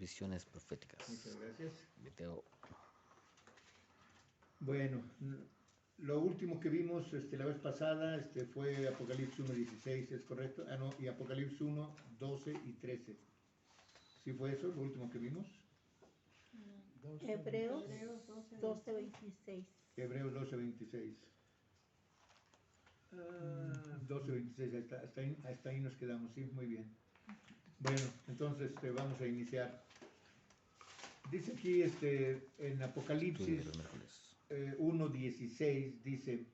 visiones proféticas. Muchas gracias. Video. Bueno, lo último que vimos la vez pasada fue Apocalipsis 1:16, ¿es correcto? Ah, no, y Apocalipsis 1:12 y 13. ¿Sí fue eso lo último que vimos? Hebreos 12:26. Hebreos 12:26. 12:26, hasta ahí nos quedamos, sí, muy bien. Bueno, entonces vamos a iniciar. Dice aquí en Apocalipsis 1:16, dice,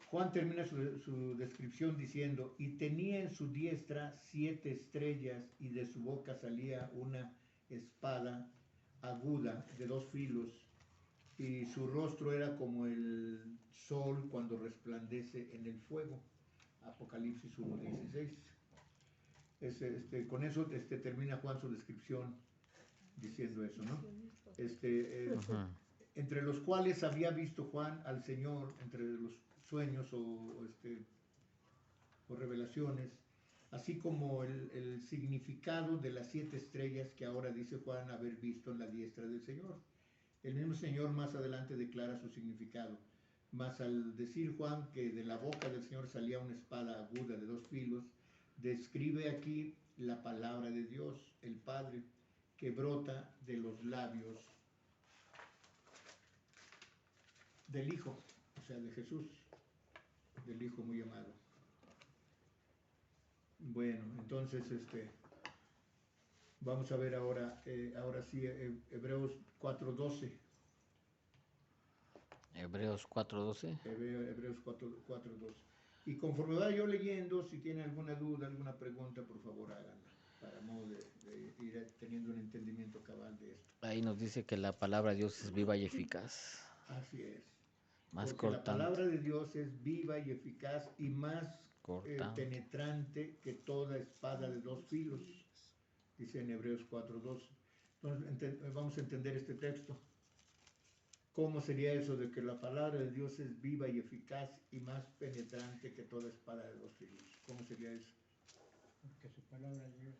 Juan termina su descripción diciendo, y tenía en su diestra 7 estrellas y de su boca salía una espada aguda de 2 filos y su rostro era como el sol cuando resplandece en el fuego. Apocalipsis 1:16. Con eso termina Juan su descripción diciendo eso, ¿no? Entre los cuales había visto Juan al Señor, entre los sueños o revelaciones, así como el significado de las 7 estrellas que ahora dice Juan haber visto en la diestra del Señor. El mismo Señor más adelante declara su significado. Mas al decir Juan que de la boca del Señor salía una espada aguda de 2 filos, describe aquí la palabra de Dios, el Padre, que brota de los labios del Hijo, o sea, de Jesús, del Hijo muy amado. Bueno, entonces vamos a ver ahora sí, Hebreos 4:12. Hebreos 4:12. Hebreos 4:12. Y conforme vaya yo leyendo, si tiene alguna duda, alguna pregunta, por favor háganla, para modo de ir teniendo un entendimiento cabal de esto. Ahí nos dice que la palabra de Dios es viva y eficaz. Así es. Más Porque cortante. la palabra de Dios es viva y eficaz y más penetrante que toda espada de 2 filos, dice en Hebreos 4:12. Entonces vamos a entender este texto. ¿Cómo sería eso de que la palabra de Dios es viva y eficaz y más penetrante que toda espada de 2 filos? ¿Cómo sería eso? Porque su palabra llega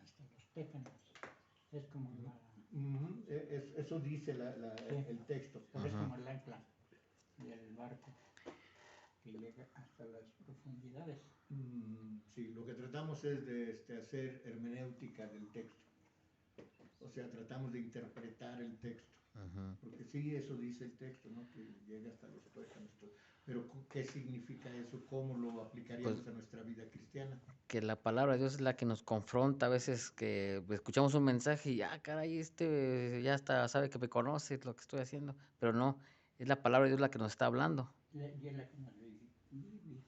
hasta los tétanos. Es como Eso dice el texto. Es como el ancla del barco que llega hasta las profundidades. Sí, lo que tratamos es de hacer hermenéutica del texto. O sea, tratamos de interpretar el texto. Porque sí, eso dice el texto, ¿no? Que llega hasta los tuétanos. Pero ¿qué significa eso? ¿Cómo lo aplicaríamos a nuestra vida cristiana? Que la palabra de Dios es la que nos confronta a veces, que escuchamos un mensaje y caray, ya está, sabe que me conoce lo que estoy haciendo, pero no, es la palabra de Dios la que nos está hablando. Y es la que nos vivifica.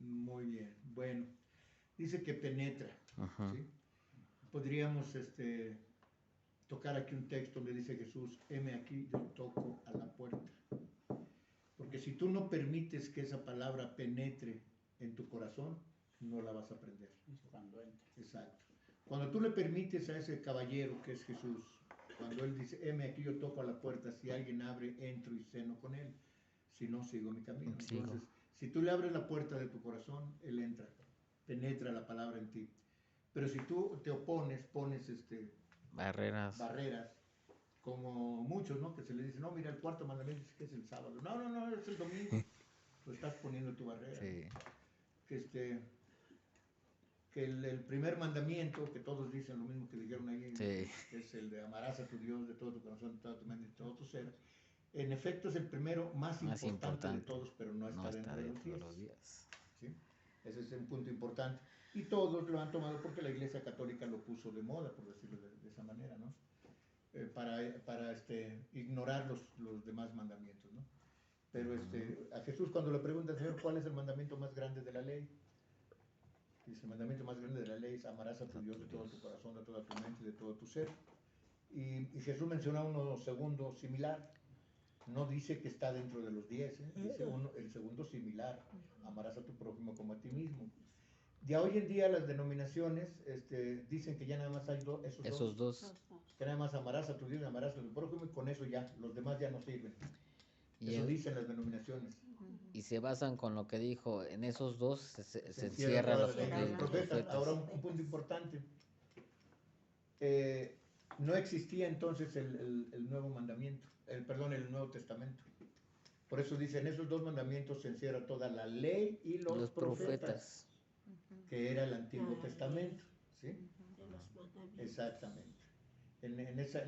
Muy bien, bueno, dice que penetra, ¿sí? Podríamos tocar aquí un texto donde dice Jesús, heme aquí, yo toco a la puerta. Porque si tú no permites que esa palabra penetre en tu corazón, no la vas a aprender. Es cuando entra. Exacto. Cuando tú le permites a ese caballero que es Jesús, cuando él dice, heme aquí, yo toco a la puerta, si alguien abre, entro y ceno con él. Si no, sigo mi camino. Entonces, si tú le abres la puerta de tu corazón, él entra, penetra la palabra en ti. Pero si tú te opones, pones barreras, como muchos, ¿no? Que se les dice, no, mira, el cuarto mandamiento es que es el sábado. No, es el domingo. Tú estás poniendo tu barrera. Sí. Que el primer mandamiento, que todos dicen lo mismo que dijeron ahí, que es el de amarás a tu Dios de todo tu corazón, de toda tu mente, de todo tu ser. En efecto es el primero más importante de todos, pero no está dentro de los 10. ¿Sí? Ese es un punto importante. Y todos lo han tomado porque la Iglesia Católica lo puso de moda, por decirlo de esa manera, ¿no? Para ignorar los demás mandamientos, ¿no? Pero a Jesús cuando le preguntan, Señor, ¿cuál es el mandamiento más grande de la ley? Dice, el mandamiento más grande de la ley es amarás a tu Dios de todo tu corazón, de toda tu mente, de todo tu ser. Y Jesús menciona uno segundo similar. No dice que está dentro de los 10, dice el segundo similar, amarás a tu prójimo como a ti mismo. Ya hoy en día las denominaciones dicen que ya nada más hay esos dos. Que nada más amarás a tu Dios y amarás a tu prójimo y con eso ya, los demás ya no sirven. Eso dicen las denominaciones. Y se basan con lo que dijo, en esos dos se encierra los profetas. Ahora un punto importante. no existía entonces el nuevo mandamiento, el Nuevo Testamento. Por eso dicen, esos dos mandamientos se encierra toda la ley y los profetas, que era el Antiguo Testamento. ¿Sí? Exactamente. En esas,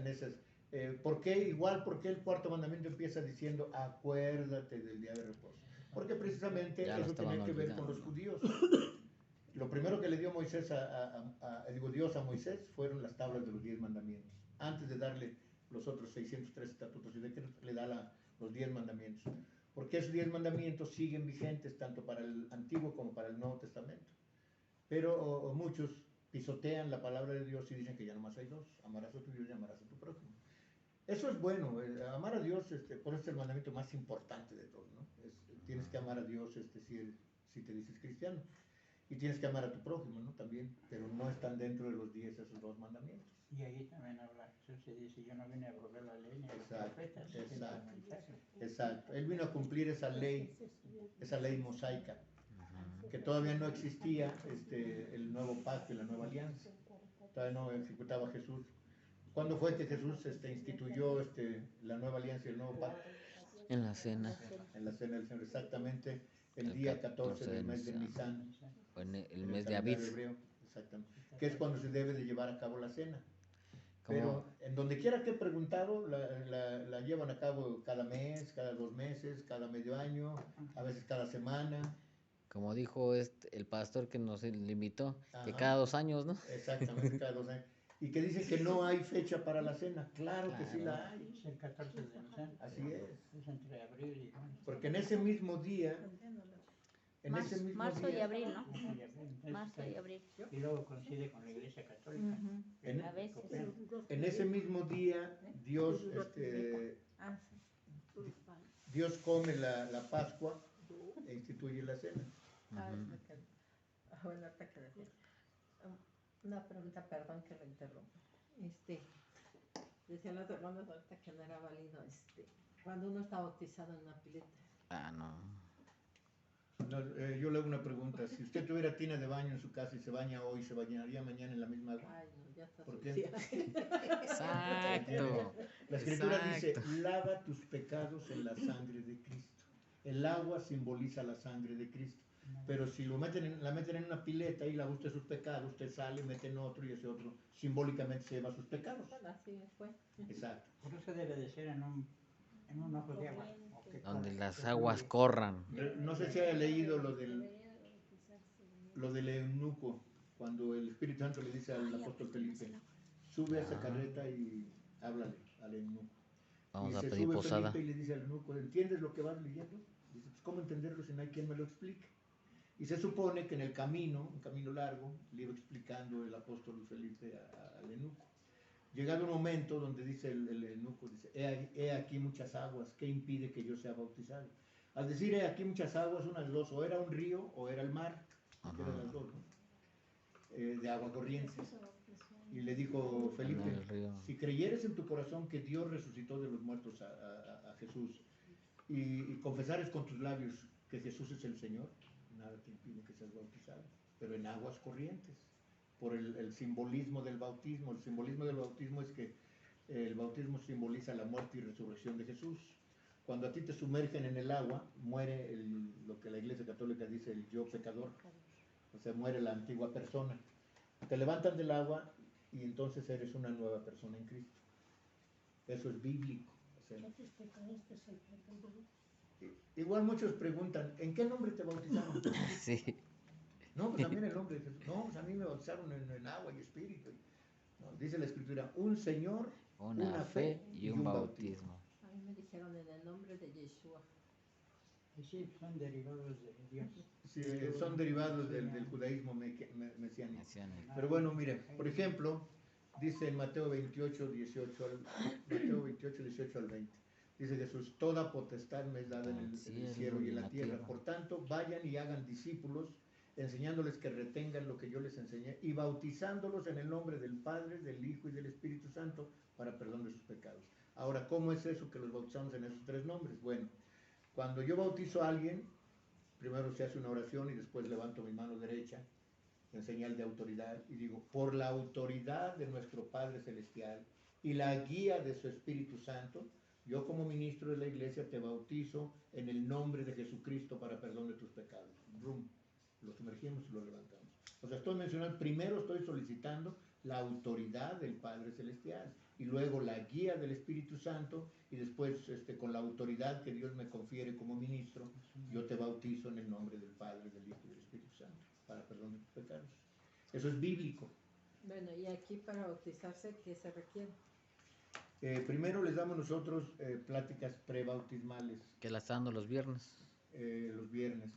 ¿por qué? Igual, ¿por qué el cuarto mandamiento empieza diciendo, acuérdate del día de reposo? Porque precisamente eso tenía que ver con los judíos. Lo primero que le dio Dios a Moisés fueron las tablas de los 10 mandamientos. Antes de darle los otros 603 estatutos y decretos, le da los 10 mandamientos. Porque esos 10 mandamientos siguen vigentes tanto para el Antiguo como para el Nuevo Testamento. Pero muchos pisotean la palabra de Dios y dicen que ya nomás hay dos: amarás a tu Dios y amarás a tu prójimo. Eso es bueno, amar a Dios, por eso es el mandamiento más importante de todos, ¿no? Tienes que amar a Dios si te dices cristiano. Y tienes que amar a tu prójimo, ¿no? También, pero no están dentro de los 10 esos dos mandamientos. Y ahí también habla Jesús y dice, yo no vine a abrogar la ley ni a los profetas. Exacto. Él vino a cumplir esa ley mosaica, que todavía no existía el nuevo pacto y la nueva alianza. Todavía no ejecutaba Jesús. ¿Cuándo fue que Jesús instituyó la nueva alianza y el nuevo pacto? En la cena. En la cena del Señor, exactamente. El día 14 del mes de Nisan. En el mes de Aviv. Exactamente. Que es cuando se debe de llevar a cabo la cena. Pero en donde quiera que he preguntado, la llevan a cabo cada mes, cada 2 meses, cada medio año, a veces cada semana. Como dijo el pastor que nos invitó, que cada 2 años, ¿no? Exactamente, cada 2 años. Y que dice que no hay fecha para la cena. Claro que sí la hay. Es el 14 de Nisan. Así es. Es entre abril y junio. Porque en ese mismo día... Marzo y abril, ¿no? Entonces, Marzo y abril. Y luego coincide con la Iglesia Católica. A veces. En ese mismo día, Dios come la Pascua e instituye la cena. Bueno, ahorita que decía. Una pregunta, perdón que lo interrumpa. Decían las hermanas ahorita que no era válido, cuando uno está bautizado en una pileta. No. No, yo le hago una pregunta. Si usted tuviera tina de baño en su casa y se baña hoy, ¿se bañaría mañana en la misma agua? Ay, no, ya está. ¿Por qué? Exacto. La Escritura dice, lava tus pecados en la sangre de Cristo. El agua simboliza la sangre de Cristo. Pero si la meten en una pileta y lava usted sus pecados, usted sale, mete en otro y ese otro simbólicamente se lleva sus pecados. Bueno, así fue. Exacto. Por eso debe de ser en un ojo de agua. Donde las aguas corran. No sé si haya leído lo del eunuco, cuando el Espíritu Santo le dice al apóstol Felipe, sube a esa carreta y háblale al eunuco. Vamos y a se pedir sube posada. Felipe y le dice al eunuco, ¿entiendes lo que vas leyendo? Dice, pues ¿cómo entenderlo si no hay quien me lo explique? Y se supone que en el camino, un camino largo, le iba explicando el apóstol Felipe al eunuco. Llegado un momento donde dice el eunuco, dice, he aquí muchas aguas, ¿qué impide que yo sea bautizado? Al decir he aquí muchas aguas, una de dos, o era un río o era el mar, que eran las dos, ¿no? De agua corriente. Y le dijo Felipe, si creyeres en tu corazón que Dios resucitó de los muertos a Jesús y confesares con tus labios que Jesús es el Señor, nada te impide que seas bautizado, pero en aguas corrientes. Por el simbolismo del bautismo. El simbolismo del bautismo es que el bautismo simboliza la muerte y resurrección de Jesús. Cuando a ti te sumergen en el agua, muere lo que la Iglesia Católica dice el yo pecador. O sea, muere la antigua persona. Te levantan del agua y entonces eres una nueva persona en Cristo. Eso es bíblico. O sea, igual muchos preguntan, ¿en qué nombre te bautizaron? Sí. No, pues también el nombre de Jesús. No, pues a mí me bautizaron en agua y espíritu. No, dice la Escritura, un Señor, una fe y un bautismo. A mí me dijeron en el nombre de Yeshua. Sí, son derivados de Dios. Sí, son derivados del judaísmo mesiánico. Pero bueno, miren, por ejemplo, dice en Mateo 28, 18 al 20. Dice Jesús, toda potestad me es dada en el cielo y en la tierra. Por tanto, vayan y hagan discípulos, enseñándoles que retengan lo que yo les enseñé y bautizándolos en el nombre del Padre, del Hijo y del Espíritu Santo para perdón de sus pecados. Ahora, ¿cómo es eso que los bautizamos en esos 3 nombres? Bueno, cuando yo bautizo a alguien, primero se hace una oración y después levanto mi mano derecha en señal de autoridad, y digo, por la autoridad de nuestro Padre Celestial y la guía de su Espíritu Santo, yo como ministro de la iglesia te bautizo en el nombre de Jesucristo para perdón de tus pecados. Rum, lo sumergimos y lo levantamos. O sea, estoy mencionando, primero estoy solicitando la autoridad del Padre Celestial y luego la guía del Espíritu Santo y después con la autoridad que Dios me confiere como ministro, yo te bautizo en el nombre del Padre, del Hijo y del Espíritu Santo para perdón de tus pecados. Eso es bíblico. Bueno, y aquí para bautizarse, ¿qué se requiere? Primero les damos nosotros pláticas prebautismales. Que la está dando los viernes. Los viernes.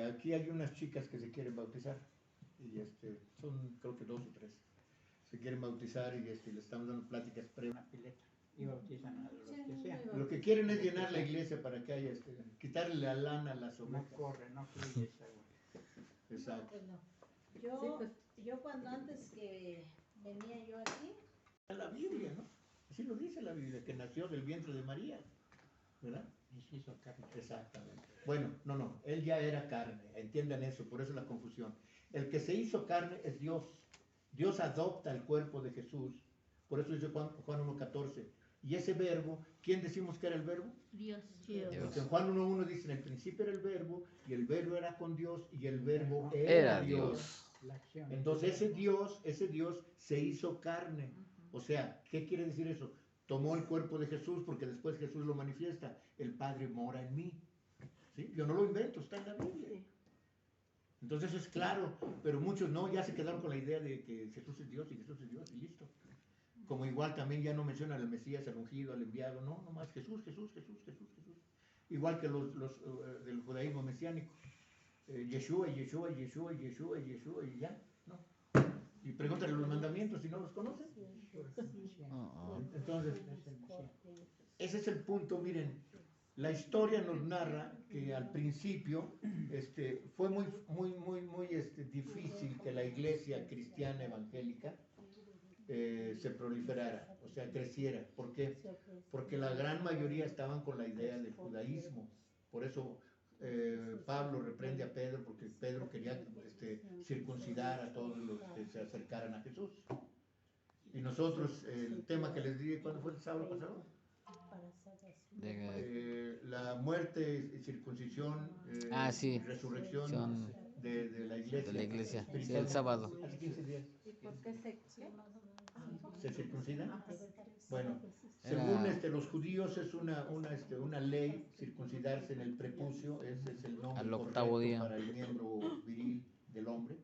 Aquí hay unas chicas que se quieren bautizar y son creo que 2 o 3. Se quieren bautizar y les estamos dando pláticas Una pileta y bautizan a los que sean. Lo que quieren es llenar la iglesia para que haya, quitarle la lana a las No ovejas. corre, no fluye esa agua. Exacto. Pues no. Sí, pues, Yo cuando antes que venía yo aquí, La Biblia, ¿no? Así lo dice la Biblia, que nació del vientre de María, ¿verdad? Y se hizo carne. Exactamente. Bueno, no, él ya era carne, entiendan eso, por eso la confusión. El que se hizo carne es Dios. Dios adopta el cuerpo de Jesús, por eso dice Juan 1:14. Y ese verbo, ¿quién decimos que era el verbo? Dios. Porque en Juan 1:1 dice, en el principio era el verbo, y el verbo era con Dios, y el verbo Era era Dios. La acción. Entonces ese Dios se hizo carne. O sea, ¿qué quiere decir eso? Tomó el cuerpo de Jesús porque después Jesús lo manifiesta. El Padre mora en mí. ¿Sí? Yo no lo invento, está en la Biblia. Entonces es claro, pero muchos no, ya se quedaron con la idea de que Jesús es Dios y Jesús es Dios y listo. Como igual también ya no mencionan al Mesías, al ungido, al enviado, no, nomás Jesús. Igual que los del judaísmo mesiánico. Yeshua, y ya, ¿no? Y pregúntale los mandamientos si no los conocen. Entonces, ese es el punto, miren, la historia nos narra que al principio fue muy difícil que la iglesia cristiana evangélica se proliferara, o sea, creciera. ¿Por qué? Porque la gran mayoría estaban con la idea del judaísmo. Por eso Pablo reprende a Pedro, porque Pedro quería circuncidar a todos los que se acercaran a Jesús. Y nosotros, el tema que les di, ¿cuándo fue el sábado pasado? La muerte, circuncisión, sí. resurrección de la iglesia. De la iglesia, sí, el sábado. Hace 15 días. ¿y por qué ¿Se circuncidan? Bueno, Era- según los judíos es una ley circuncidarse en el prepucio, ese es el nombre Al octavo correcto día. para el miembro viril del hombre.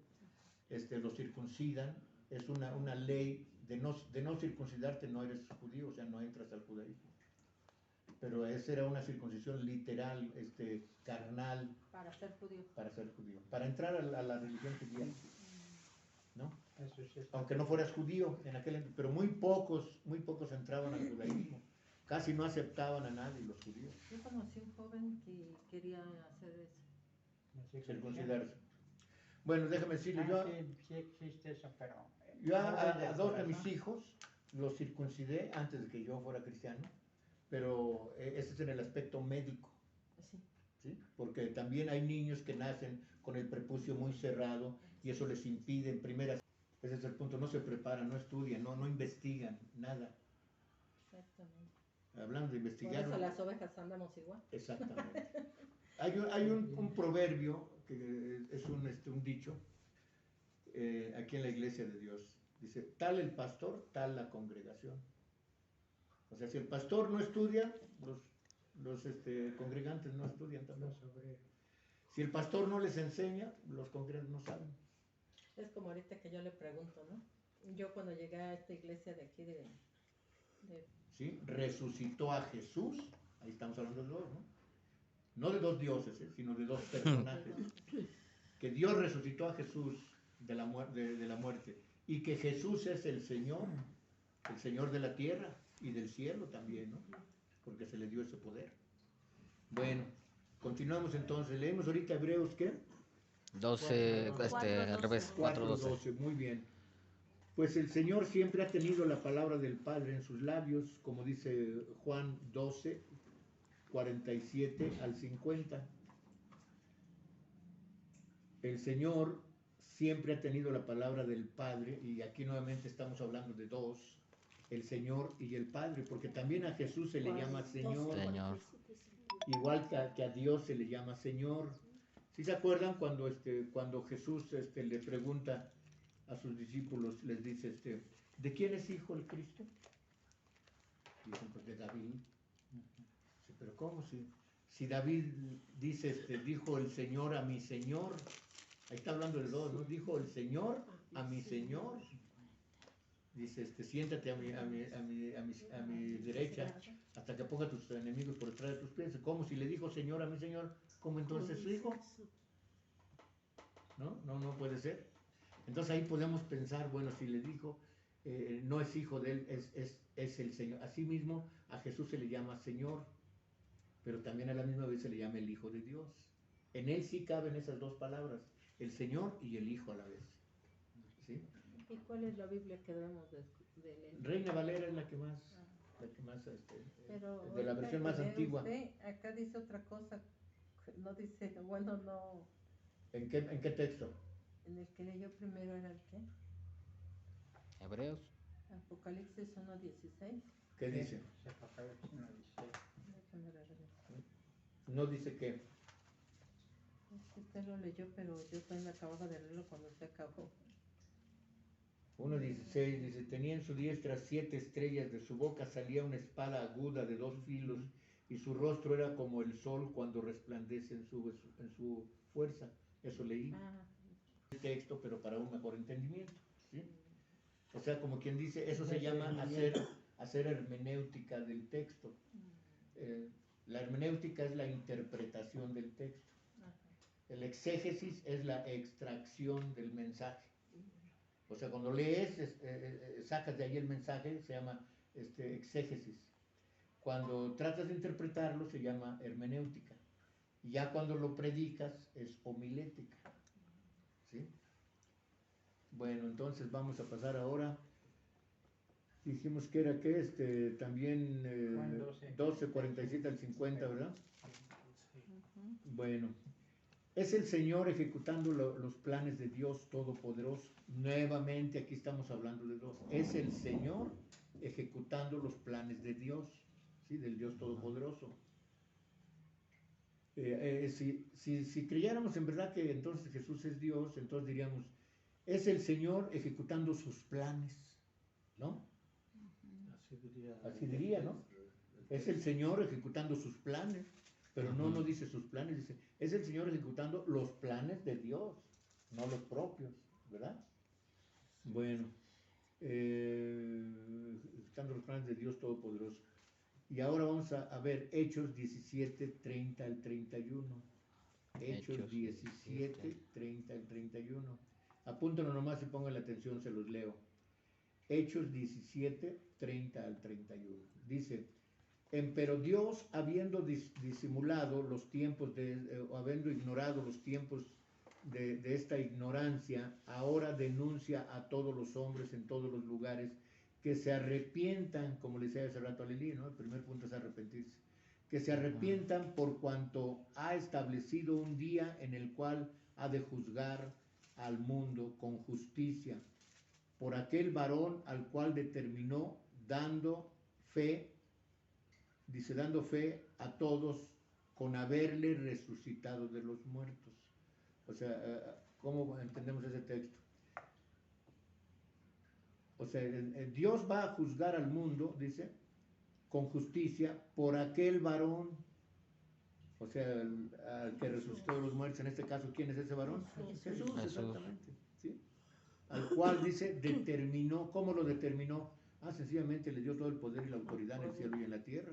Lo circuncidan, es una ley de no circuncidarte, no eres judío, o sea, no entras al judaísmo. Pero esa era una circuncisión literal, carnal, para ser judío? para ser judío, para entrar a la religión judía, ¿no? Eso sí está. Aunque no fueras judío en pero muy pocos entraban al judaísmo. Casi no aceptaban a nadie los judíos. Yo conocí un joven que quería hacer eso. Circuncidarse. Bueno, déjame decirle, Sí existe eso, pero... yo no a desde el 2 de mis corazón. hijos los circuncidé antes de que yo fuera cristiano, pero ese es en el aspecto médico, Sí. ¿sí? Porque también hay niños que nacen con el prepucio muy cerrado y eso les impide en primeras. Ese es el punto, no se preparan, no estudian, no investigan, nada. Exactamente. Hablando de Por investigar. eso las ovejas andamos igual. Exactamente. Hay un proverbio que es un dicho aquí en la iglesia de Dios. Dice, tal el pastor, tal la congregación. O sea, si el pastor no estudia, los congregantes no estudian también. Los obreros. Si el pastor no les enseña, los congregantes no saben. Es como ahorita que yo le pregunto, ¿no? Yo cuando llegué a esta iglesia de aquí de ¿Sí? Resucitó a Jesús, ahí estamos hablando de dos, ¿no? No de dos dioses, sino de dos personajes. Que Dios resucitó a Jesús de la muerte y que Jesús es el Señor de la tierra y del cielo también, ¿no? Porque se le dio ese poder. Bueno, continuamos entonces. Leemos ahorita Hebreos, ¿qué? 12, al revés, 4:12. 4:12, muy bien. Pues el Señor siempre ha tenido la palabra del Padre en sus labios, como dice Juan 12, 47 al 50. El Señor siempre ha tenido la palabra del Padre, y aquí nuevamente estamos hablando de dos, el Señor y el Padre, porque también a Jesús se le llama Señor, igual que a Dios se le llama Señor. ¿Sí se acuerdan cuando Jesús le pregunta a sus discípulos, les dice, ¿de quién es hijo el Cristo? Dicen, pues de David. Sí, pero ¿cómo? Si David dice, dijo el Señor a mi Señor, ahí está hablando de dos, ¿no? Dijo el Señor a mi Señor. Dice, siéntate a mi derecha hasta que ponga tus enemigos por detrás de tus pies. ¿Cómo? Si le dijo Señor a mi Señor, ¿cómo entonces su hijo? No puede ser. Entonces ahí podemos pensar, bueno, si le dijo, no es hijo de él, es el Señor. Asimismo, a Jesús se le llama Señor, pero también a la misma vez se le llama el Hijo de Dios. En él sí caben esas dos palabras, el Señor y el Hijo a la vez. ¿Sí? ¿Y cuál es la Biblia que debemos de leer? Reina Valera es la que más, Pero de la versión más antigua. Usted, acá dice otra cosa, no dice, bueno, no. ¿En qué texto? En el que leyó primero era el qué? Hebreos. Apocalipsis 1:16. ¿Qué dice? Apocalipsis 1:16. Déjame revisar. No dice qué. Es que usted lo leyó, pero yo también acababa de leerlo cuando se acabó. 1:16 dice, tenía en su diestra 7 estrellas, de su boca salía una espada aguda de 2 filos, y su rostro era como el sol cuando resplandece en su fuerza. Eso leí. El texto, pero para un mejor entendimiento. ¿Sí? O sea, como quien dice, eso se llama hacer hermenéutica del texto. La hermenéutica es la interpretación del texto. El exégesis es la extracción del mensaje. O sea, cuando lees, sacas de ahí el mensaje, se llama exégesis. Cuando tratas de interpretarlo, se llama hermenéutica. Y ya cuando lo predicas, es homilética. ¿Sí? Bueno, entonces vamos a pasar ahora. Dijimos que era que también 12, 47 al 50, ¿verdad? Bueno. Es el Señor ejecutando los planes de Dios Todopoderoso. Nuevamente aquí estamos hablando de dos. Es el Señor ejecutando los planes de Dios, ¿sí? Del Dios Todopoderoso. Si creyéramos en verdad que entonces Jesús es Dios, entonces diríamos, es el Señor ejecutando sus planes, ¿no? Así diría, ¿no? Es el Señor ejecutando sus planes. Pero no dice sus planes, dice, es el Señor ejecutando los planes de Dios, no los propios, ¿verdad? Bueno, ejecutando los planes de Dios Todopoderoso. Y ahora vamos a ver Hechos 17, 30 al 31. Hechos 17, 30 al 31. Apúntenlo nomás y pongan la atención, se los leo. Hechos 17, 30 al 31. Dice, pero Dios, habiendo disimulado los tiempos, o habiendo ignorado los tiempos de esta ignorancia, ahora denuncia a todos los hombres en todos los lugares que se arrepientan, como le decía hace rato a Lili, ¿no? El primer punto es arrepentirse. Que se arrepientan por cuanto ha establecido un día en el cual ha de juzgar al mundo con justicia, por aquel varón al cual determinó, dando fe a todos con haberle resucitado de los muertos. O sea, ¿cómo entendemos ese texto? O sea, Dios va a juzgar al mundo, dice, con justicia por aquel varón, o sea, al que resucitó de los muertos. En este caso, ¿quién es ese varón? Jesús, exactamente. ¿Sí? Al cual, dice, determinó. ¿Cómo lo determinó? Sencillamente le dio todo el poder y la autoridad en el cielo y en la tierra.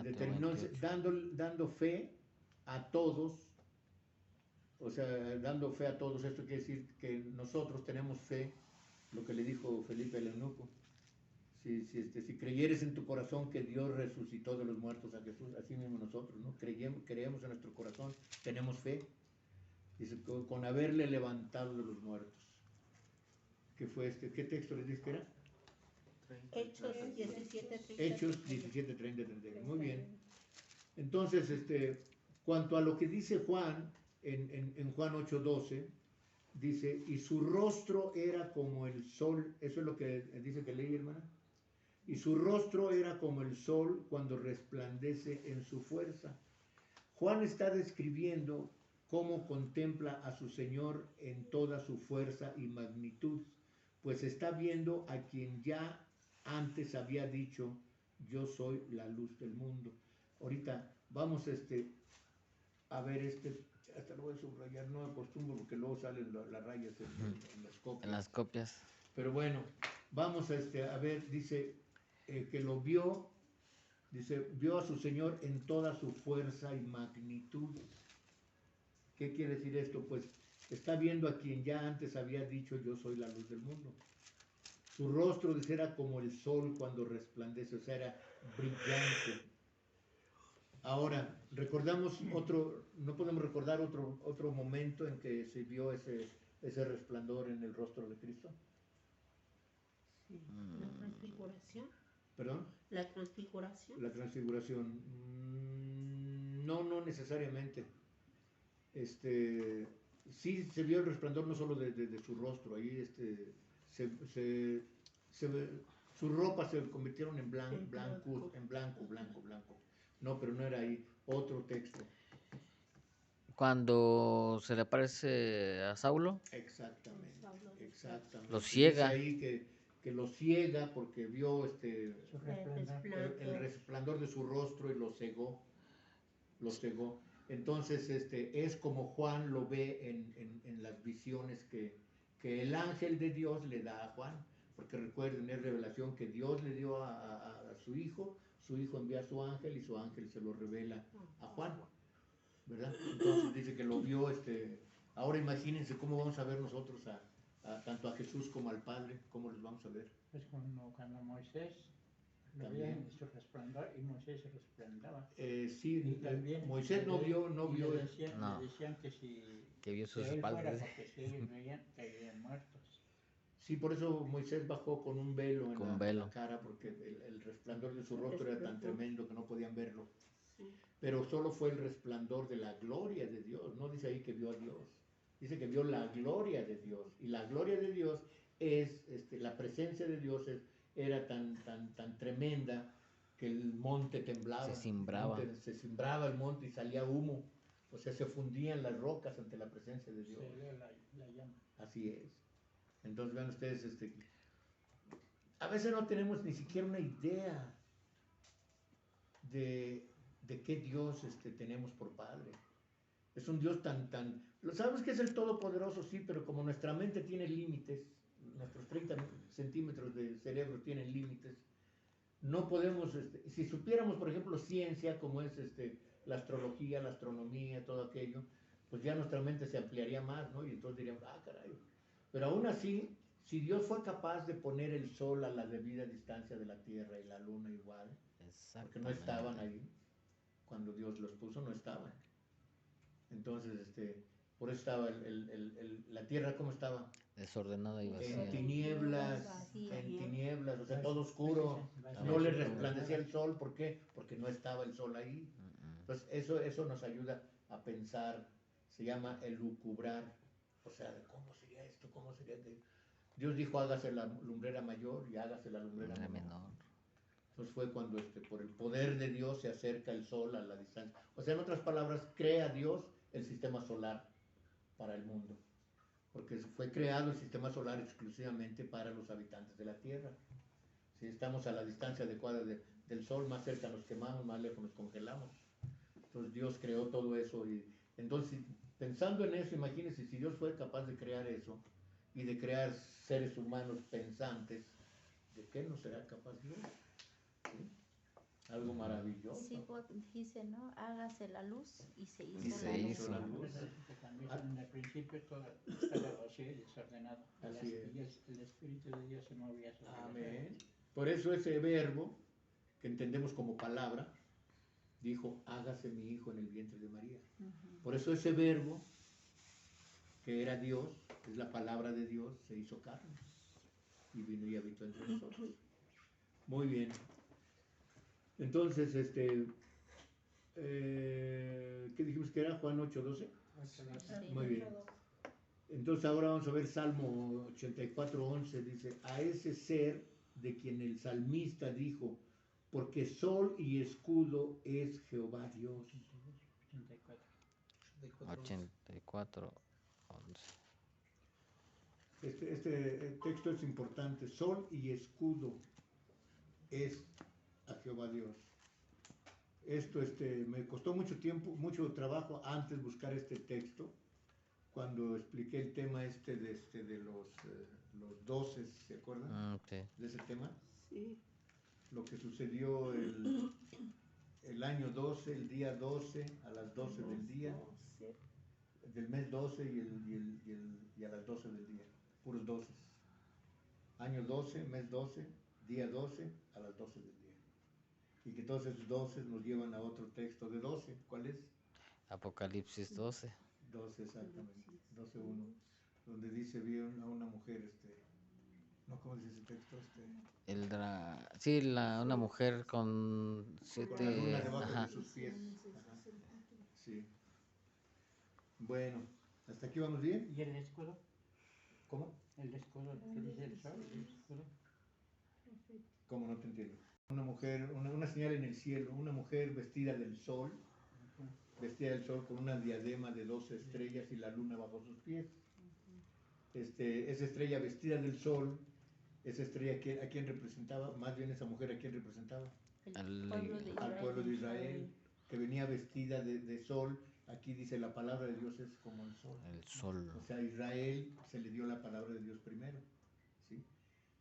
Determinó dando fe a todos, o sea, dando fe a todos. Esto quiere decir que nosotros tenemos fe, lo que le dijo Felipe al eunuco. Si creyeres en tu corazón que Dios resucitó de los muertos a Jesús, así mismo nosotros, ¿no? Creemos en nuestro corazón, tenemos fe. Dice, con haberle levantado de los muertos. ¿Qué fue ¿Qué texto les dije que era? Hechos 17, 30. Hechos 17, 30, 31. Muy bien. Entonces, cuanto a lo que dice Juan, en Juan 8, 12, dice, y su rostro era como el sol, eso es lo que dice que leí, hermana, y su rostro era como el sol cuando resplandece en su fuerza. Juan está describiendo cómo contempla a su Señor en toda su fuerza y magnitud, pues está viendo a quien ya antes había dicho, yo soy la luz del mundo. Ahorita vamos a ver hasta lo voy a subrayar, no acostumbro porque luego salen las rayas en las copias. En las copias. Pero bueno, vamos a ver, dice que lo vio, dice, vio a su Señor en toda su fuerza y magnitud. ¿Qué quiere decir esto? Pues está viendo a quien ya antes había dicho, yo soy la luz del mundo. Su rostro era como el sol cuando resplandece, o sea, era brillante. Ahora, recordamos no podemos recordar otro momento en que se vio ese resplandor en el rostro de Cristo. Sí, la transfiguración. ¿Perdón? La transfiguración. La transfiguración. No necesariamente. Sí se vio el resplandor no solo de su rostro, ahí sus ropas se convirtieron en blanco. No, pero no era ahí. Otro texto. Cuando se le aparece a Saulo. Exactamente. Lo ciega. Dice ahí que lo ciega porque vio el resplandor de su rostro y lo cegó. Entonces, es como Juan lo ve en las visiones que el ángel de Dios le da a Juan. Porque recuerden, es revelación que Dios le dio a su hijo envía a su ángel y su ángel se lo revela a Juan, ¿verdad? Entonces dice que lo vio, ahora imagínense cómo vamos a ver nosotros tanto a Jesús como al Padre, cómo los vamos a ver. Es como cuando Moisés lo veía en su resplandor y Moisés se resplandaba. Sí, también Moisés no vio. Le decían que vio sus él espaldas. fuera, porque si ellos veían, caerían muertos. Sí, por eso Moisés bajó con un velo en la cara, porque el resplandor de su rostro era tan tremendo que no podían verlo. Sí. Pero solo fue el resplandor de la gloria de Dios, no dice ahí que vio a Dios, dice que vio la gloria de Dios, y la gloria de Dios es, la presencia de Dios era tan tremenda que el monte temblaba, se cimbraba el monte y salía humo, o sea, se fundían las rocas ante la presencia de Dios. Se veía la llama. Así es. Entonces vean ustedes, a veces no tenemos ni siquiera una idea de qué Dios tenemos por Padre. Es un Dios lo sabemos que es el Todopoderoso, sí, pero como nuestra mente tiene límites, nuestros 30 centímetros de cerebro tienen límites, no podemos, si supiéramos, por ejemplo, ciencia, como es la astrología, la astronomía, todo aquello, pues ya nuestra mente se ampliaría más, ¿no? Y entonces diríamos, caray. Pero aún así, si Dios fue capaz de poner el sol a la debida distancia de la Tierra y la Luna igual, porque no estaban ahí, cuando Dios los puso, no estaban. Entonces, por eso estaba la Tierra, ¿cómo estaba? Desordenada y vacía. En tinieblas, o sea, todo oscuro, no le resplandecía el sol, ¿por qué? Porque no estaba el sol ahí. Entonces, eso nos ayuda a pensar, se llama elucubrar, o sea, de cómo sería esto, cómo sería que Dios dijo, hágase la lumbrera mayor y hágase la lumbrera menor. Entonces fue cuando por el poder de Dios se acerca el sol a la distancia. O sea, en otras palabras, crea Dios el sistema solar para el mundo. Porque fue creado el sistema solar exclusivamente para los habitantes de la Tierra. Si estamos a la distancia adecuada del sol, más cerca nos quemamos, más lejos nos congelamos. Entonces Dios creó todo eso y entonces, pensando en eso, imagínense si Dios fue capaz de crear eso y de crear seres humanos pensantes, ¿de qué no será capaz Dios? ¿Sí? Algo maravilloso. Sí, dice, ¿no? Hágase la luz y se hizo, la luz. En el principio todo estaba vacío y desordenado. Así es. Y el Espíritu de Dios se movía sobre Amén. Por eso ese verbo, que entendemos como palabra, dijo, hágase mi hijo en el vientre de María. Por eso ese verbo, que era Dios, es la palabra de Dios, se hizo carne y vino y habitó entre nosotros. Muy bien. Entonces, ¿qué dijimos que era? Juan 8:12. Sí. Muy bien. Entonces ahora vamos a ver Salmo 84:11, dice, a ese ser de quien el salmista dijo, porque sol y escudo es Jehová Dios. 84, 11. Este texto es importante, sol y escudo es a Jehová Dios. Esto me costó mucho tiempo, mucho trabajo antes buscar este texto, cuando expliqué el tema de los 12, ¿se acuerdan? Sí. De ese tema. Sí. Lo que sucedió el año 12, el día 12, a las 12 del día, del mes 12 y a las 12 del día, puros 12. Año 12, mes 12, día 12, a las 12 del día. Y que todos esos 12 nos llevan a otro texto de 12. ¿Cuál es? Apocalipsis 12. 12, exactamente. 12:1. Donde dice, vi a una mujer, no, ¿cómo dice ese texto? Sí, una mujer con 7... Con la luna debajo de sus pies. Ajá. Sí. Bueno, ¿hasta aquí vamos bien? ¿Y el escudo? ¿Cómo? ¿El escudo que dice el sol? ¿El escudo? ¿Cómo? No te entiendo. Una mujer, una señal en el cielo, una mujer vestida del sol con una diadema de 12 estrellas y la luna bajo sus pies. Esa estrella vestida del sol, esa estrella ¿a quién representaba? Más bien esa mujer ¿a quién representaba? Al pueblo de Israel, que venía vestida de sol. Aquí dice la palabra de Dios es como el sol. El sol. O sea, a Israel se le dio la palabra de Dios primero, ¿sí?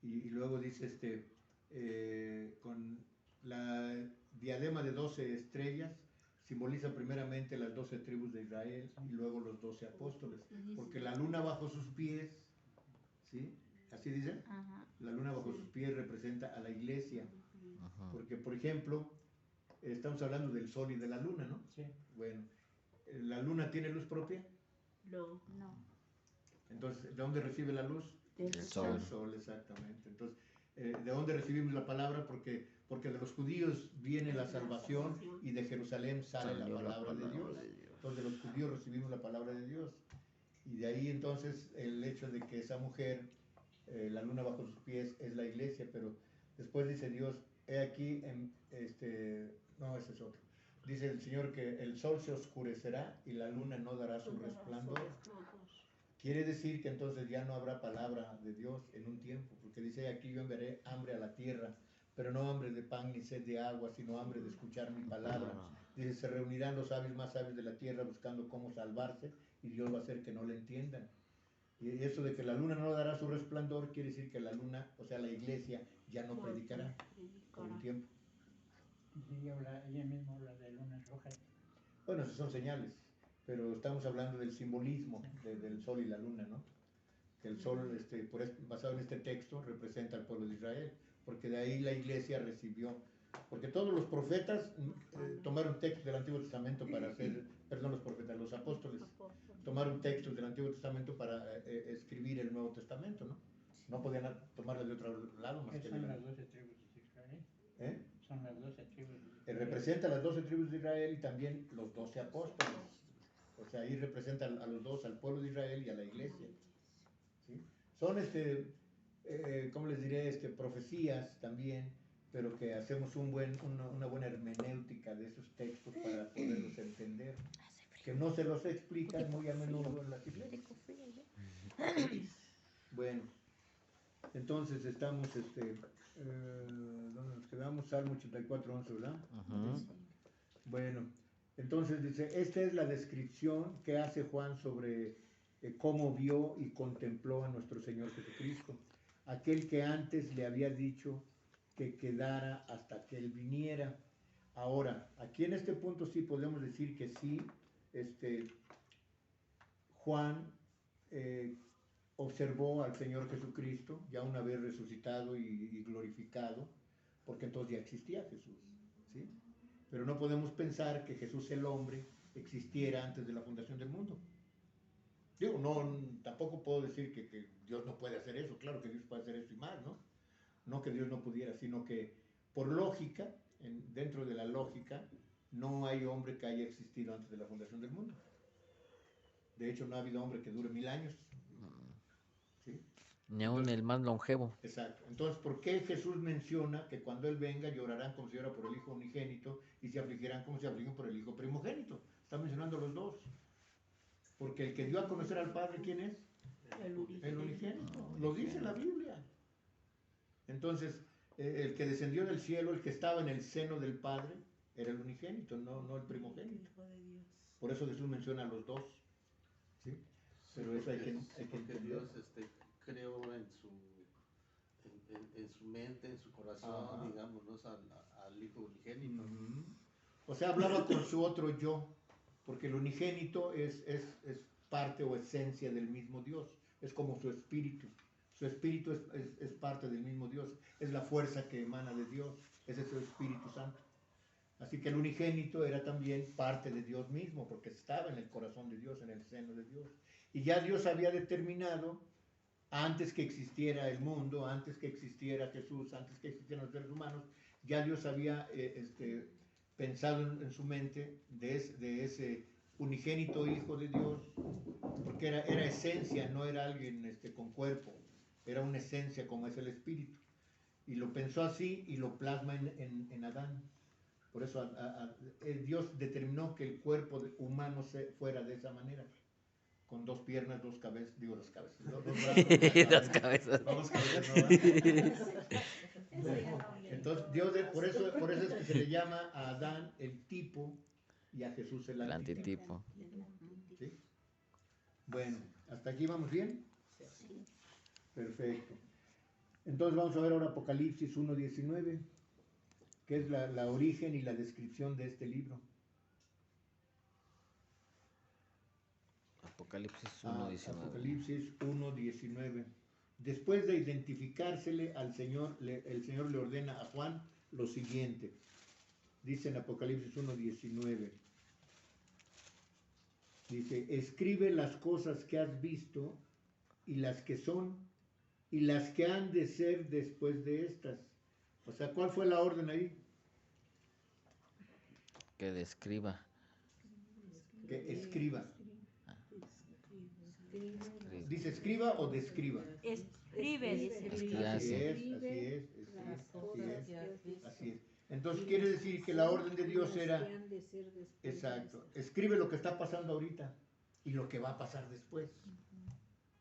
Y luego dice con la diadema de 12 estrellas, simboliza primeramente las 12 tribus de Israel y luego los 12 apóstoles, porque la luna bajo sus pies, ¿sí? ¿Así dice? Ajá. La luna bajo sus pies representa a la iglesia, porque por ejemplo, estamos hablando del sol y de la luna, ¿no? Sí. Bueno, ¿la luna tiene luz propia? No. Entonces, ¿de dónde recibe la luz? Del sol. Del sol, exactamente. Entonces, ¿de dónde recibimos la palabra? Porque de los judíos viene la salvación y de Jerusalén sale la palabra de Dios. Entonces, de los judíos recibimos la palabra de Dios. Y de ahí entonces el hecho de que esa mujer, la luna bajo sus pies, es la iglesia, pero después dice Dios, he aquí, no, ese es otro. Dice el Señor que el sol se oscurecerá y la luna no dará su resplandor. Quiere decir que entonces ya no habrá palabra de Dios en un tiempo, porque dice aquí yo enviaré hambre a la tierra, pero no hambre de pan ni sed de agua, sino hambre de escuchar mi palabra. Dice, se reunirán los sabios más sabios de la tierra buscando cómo salvarse y Dios va a hacer que no le entiendan. Y eso de que la luna no dará su resplandor quiere decir que la luna, o sea la iglesia, ya no predicará por un tiempo. Sí, ella misma habla de lunas rojas. Bueno, esas son señales, pero estamos hablando del simbolismo del sol y la luna, ¿no? Que el sol, basado en este texto, representa al pueblo de Israel, porque de ahí la iglesia recibió, porque todos los profetas tomaron textos del Antiguo Testamento para hacer, perdón, los apóstoles tomaron textos del Antiguo Testamento para escribir el Nuevo Testamento, ¿no? No podían tomarlo de otro lado más que de son las 12 tribus de Israel. Son las 12 tribus de Israel. Representa las 12 tribus de Israel y también los 12 apóstoles. O sea, ahí representa a los dos, al pueblo de Israel y a la iglesia. ¿Sí? Son, ¿cómo les diré? Profecías también, pero que hacemos una buena hermenéutica de esos textos para poderlos entender. Que no se los explican muy a menudo en las iglesias. Bueno, entonces estamos, ¿dónde nos quedamos? Salmo 84:11, ¿verdad? Bueno, entonces dice, esta es la descripción que hace Juan sobre cómo vio y contempló a nuestro Señor Jesucristo, aquel que antes le había dicho que quedara hasta que Él viniera. Ahora, aquí en este punto sí podemos decir que sí, Juan observó al Señor Jesucristo ya una vez resucitado y glorificado, porque entonces ya existía Jesús, ¿sí? Pero no podemos pensar que Jesús el hombre existiera antes de la fundación del mundo. Digo, tampoco puedo decir que Dios no puede hacer eso, claro que Dios puede hacer eso y más, ¿no? No que Dios no pudiera, sino que por lógica, dentro de la lógica, no hay hombre que haya existido antes de la fundación del mundo. De hecho, no ha habido hombre que dure 1000 años. Ni aún el más longevo. Exacto. Entonces, ¿por qué Jesús menciona que cuando Él venga llorarán como si llora por el Hijo unigénito y se afligirán como si afligen por el Hijo primogénito? Está mencionando los dos. Porque el que dio a conocer al Padre, ¿quién es? El unigénito. Lo dice la Biblia. Entonces, el que descendió del cielo, el que estaba en el seno del Padre, era el unigénito, no el primogénito. Por eso Jesús menciona a los dos. ¿Sí? Pero eso hay que entender. Dios creó en su mente, en su corazón, digamos, ¿no? al Hijo unigénito. O sea, hablaba con su otro yo, porque el unigénito es parte o esencia del mismo Dios, es como su espíritu. Su espíritu es parte del mismo Dios, es la fuerza que emana de Dios, ese es su Espíritu Santo. Así que el unigénito era también parte de Dios mismo, porque estaba en el corazón de Dios, en el seno de Dios. Y ya Dios había determinado, antes que existiera el mundo, antes que existiera Jesús, antes que existieran los seres humanos, ya Dios había pensado en su mente de ese unigénito Hijo de Dios, porque era esencia, no era alguien con cuerpo, era una esencia como es el Espíritu. Y lo pensó así y lo plasma en Adán. Por eso Dios determinó que el cuerpo humano fuera de esa manera. Con dos piernas, dos cabezas, dos brazos, dos cabezas. Dos cabezas, Entonces, Dios, por eso es que se le llama a Adán el tipo y a Jesús el antitipo. ¿Sí? Bueno, ¿hasta aquí vamos bien? Sí. Perfecto. Entonces vamos a ver ahora Apocalipsis 1:19, que es la origen y la descripción de este libro. Apocalipsis 1:19. Apocalipsis 1:19. Después de identificársele al Señor, el Señor le ordena a Juan lo siguiente. Dice en Apocalipsis 1:19. Dice, escribe las cosas que has visto y las que son y las que han de ser después de estas. O sea, ¿cuál fue la orden ahí? Que describa. Que escriba. Escribe. ¿Dice escriba o describa? Escribe, dice. Así es. Entonces quiere decir que la orden de Dios era, exacto, escribe lo que está pasando ahorita y lo que va a pasar después.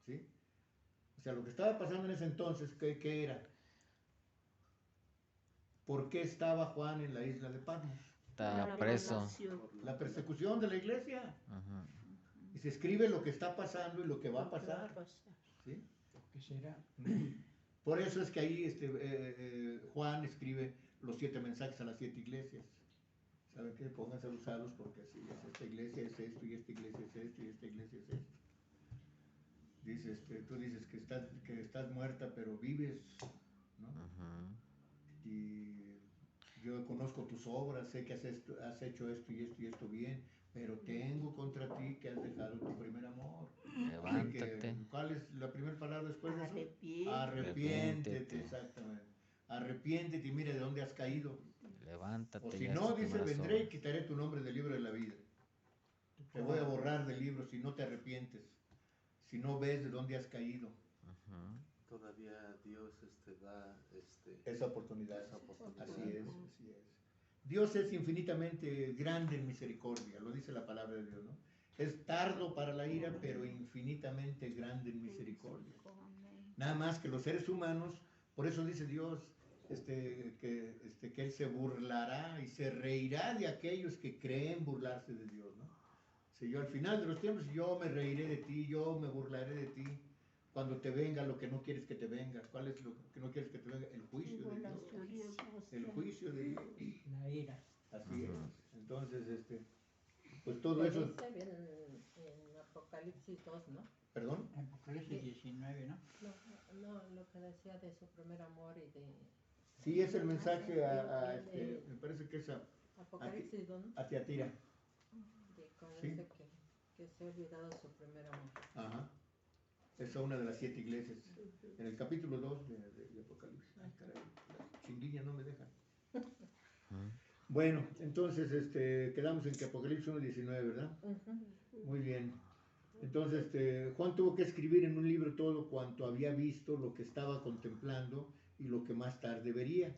¿Sí? O sea, lo que estaba pasando en ese entonces, ¿qué era? ¿Por qué estaba Juan en la isla de Patmos? Está preso. La persecución de la iglesia. Y se escribe lo que está pasando y lo que va a pasar. ¿Sí? ¿Qué será? Por eso es que ahí Juan escribe los 7 mensajes a las 7 iglesias. ¿Saben qué? Pónganse a usarlos porque si esta iglesia es esto y esta iglesia es esto y esta iglesia es esto. Dices, tú dices que estás muerta pero vives, ¿no? Y yo conozco tus obras, sé que has hecho esto y esto bien, pero tengo contra ti que has dejado tu primer amor. Levántate. ¿Cuál es la primera palabra después de eso? Arrepiéntete. Exactamente. Arrepiéntete y mira de dónde has caído. Levántate. O si ya no, es tu dice, primera vendré y obra. quitaré tu nombre del libro de la vida. Te voy a borrar del libro si no te arrepientes, si no ves de dónde has caído. Todavía Dios da Esa oportunidad. Así es. Dios es infinitamente grande en misericordia, lo dice la palabra de Dios, ¿no? Es tardo para la ira, pero infinitamente grande en misericordia. Nada más que los seres humanos, por eso dice Dios que Él se burlará y se reirá de aquellos que creen burlarse de Dios, ¿no? Si yo al final de los tiempos, yo me reiré de ti, yo me burlaré de ti. Cuando te venga lo que no quieres que te venga. ¿Cuál es lo que no quieres que te venga? El juicio de Dios. El juicio de Dios. La ira. Así es. Entonces, pues todo eso. Dice bien en Apocalipsis 2, ¿no? ¿Perdón? Apocalipsis 19, ¿no? No, lo que decía de su primer amor y de... Sí, es el mensaje me parece que es Apocalipsis 2, ¿no? a Tiatira. Cuando Sí. dice que se ha olvidado su primer amor. Ajá. Es una de las 7 iglesias. En el capítulo 2 de Apocalipsis. Ay, caray, las chinguillas no me dejan. Bueno, entonces quedamos en que Apocalipsis 1:19, ¿verdad? Muy bien. Entonces, Juan tuvo que escribir en un libro todo cuanto había visto, lo que estaba contemplando y lo que más tarde vería.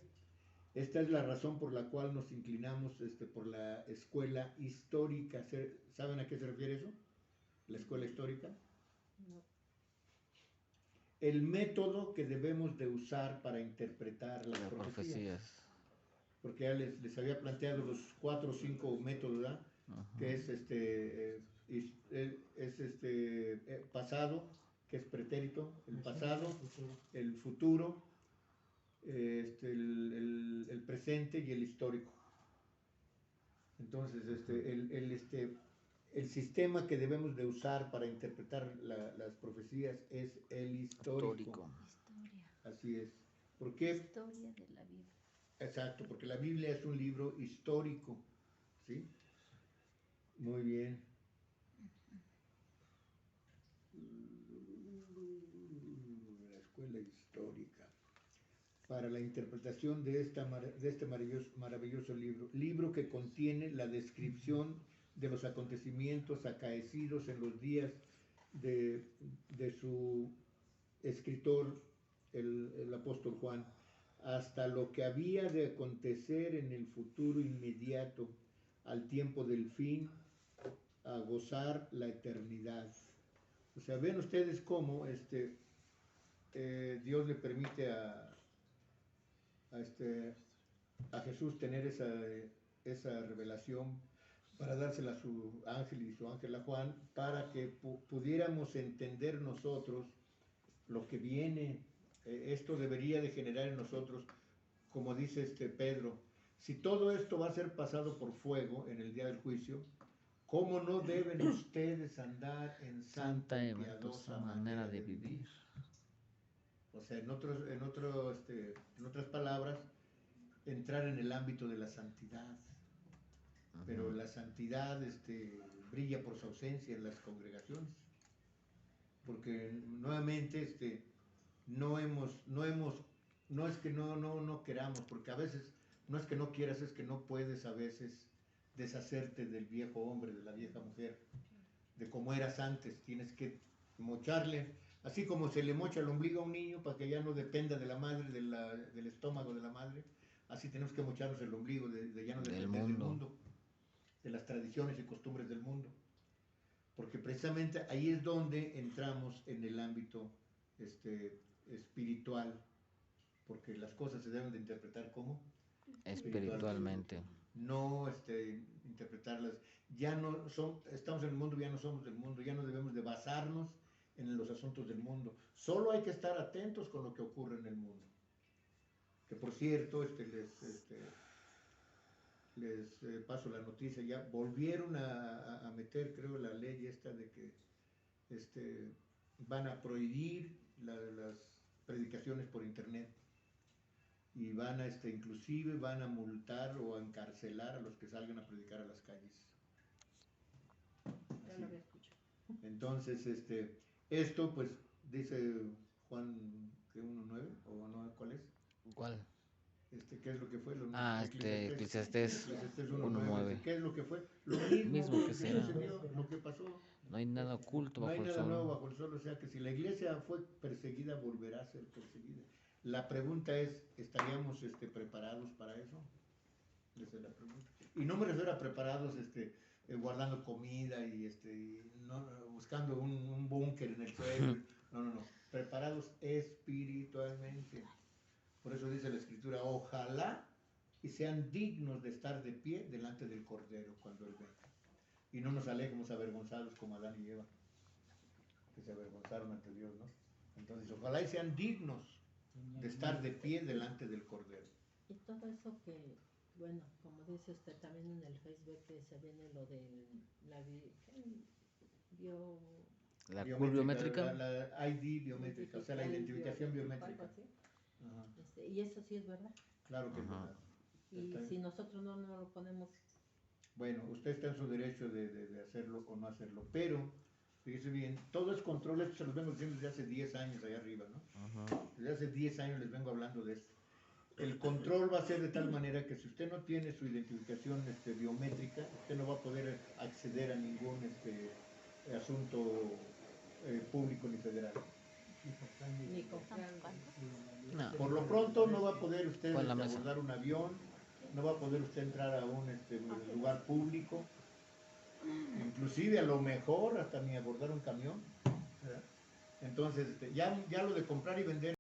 Esta es la razón por la cual nos inclinamos por la escuela histórica. ¿Saben a qué se refiere eso? La escuela histórica. No. El método que debemos de usar para interpretar las profecías. Porque ya les había planteado los 4 o 5 métodos, ¿verdad? Que es pasado, que es pretérito, el pasado, el futuro, el presente y el histórico. Entonces, el sistema que debemos de usar para interpretar las profecías es el histórico. Así es. ¿Por qué? Historia de la Biblia. Exacto, porque la Biblia es un libro histórico, ¿sí? Muy bien. La escuela histórica. Para la interpretación de este maravilloso libro que contiene la descripción de los acontecimientos acaecidos en los días de su escritor, el apóstol Juan, hasta lo que había de acontecer en el futuro inmediato, al tiempo del fin, a gozar la eternidad. O sea, ven ustedes cómo Dios le permite a Jesús tener esa revelación para dársela a su ángel y su ángel a Juan, para que pudiéramos entender nosotros lo que viene. Esto debería de generar en nosotros, como dice Pedro, si todo esto va a ser pasado por fuego en el día del juicio, ¿cómo no deben ustedes andar en santa y piadosa manera de vivir? O sea, en otras palabras, entrar en el ámbito de la santidad. Pero la santidad brilla por su ausencia en las congregaciones. Porque nuevamente no es que no queramos, porque a veces no es que no quieras, es que no puedes a veces deshacerte del viejo hombre, de la vieja mujer, de como eras antes. Tienes que mocharle, así como se le mocha el ombligo a un niño para que ya no dependa de la madre, del estómago de la madre, así tenemos que mocharnos el ombligo, de ya no depender del mundo, de las tradiciones y costumbres del mundo. Porque precisamente ahí es donde entramos en el ámbito espiritual, porque las cosas se deben de interpretar como espiritualmente. No interpretarlas. Ya no estamos en el mundo, ya no somos del mundo, ya no debemos de basarnos en los asuntos del mundo. Solo hay que estar atentos con lo que ocurre en el mundo. Que por cierto, les paso la noticia, ya volvieron a meter, creo, la ley esta de que van a prohibir las predicaciones por internet y van a inclusive van a multar o a encarcelar a los que salgan a predicar a las calles. Ya lo había escuchado. Entonces, esto pues dice Juan que 1:9 o no, ¿cuál es? ¿Cuál? ¿Qué es lo que fue? Eclesiastés 1:9. ¿Qué es lo que fue? Lo mismo que será. Lo que pasó. No hay nada oculto bajo el sol. No hay nada nuevo bajo el sol, o sea que si la iglesia fue perseguida, volverá a ser perseguida. La pregunta es, ¿estaríamos preparados para eso? Esa es la pregunta. Y no me refiero a preparados guardando comida y no, buscando un búnker en el suelo. No. Preparados espiritualmente. Por eso dice la Escritura, ojalá y sean dignos de estar de pie delante del Cordero cuando Él venga. Y no nos alejemos avergonzados como Adán y Eva, que se avergonzaron ante Dios, ¿no? Entonces, ojalá y sean dignos de estar de pie delante del Cordero. Y todo eso que, bueno, como dice usted también en el Facebook, que se viene lo de la biométrica. La ID biométrica, o sea, la identificación biométrica. Ajá. Y eso sí es verdad. Claro que es verdad. Y si nosotros no lo ponemos... Bueno, usted está en su derecho de hacerlo o no hacerlo, pero, fíjese bien, todo es control, esto se los vengo diciendo desde hace 10 años allá arriba, ¿no? Desde hace 10 años les vengo hablando de esto. El control va a ser de tal manera que si usted no tiene su identificación biométrica, usted no va a poder acceder a ningún asunto público ni federal. Ni con No. Por lo pronto no va a poder usted Pon la mesa. abordar un avión, no va a poder usted entrar a un lugar público, inclusive a lo mejor hasta ni abordar un camión, ¿verdad? Entonces ya lo de comprar y vender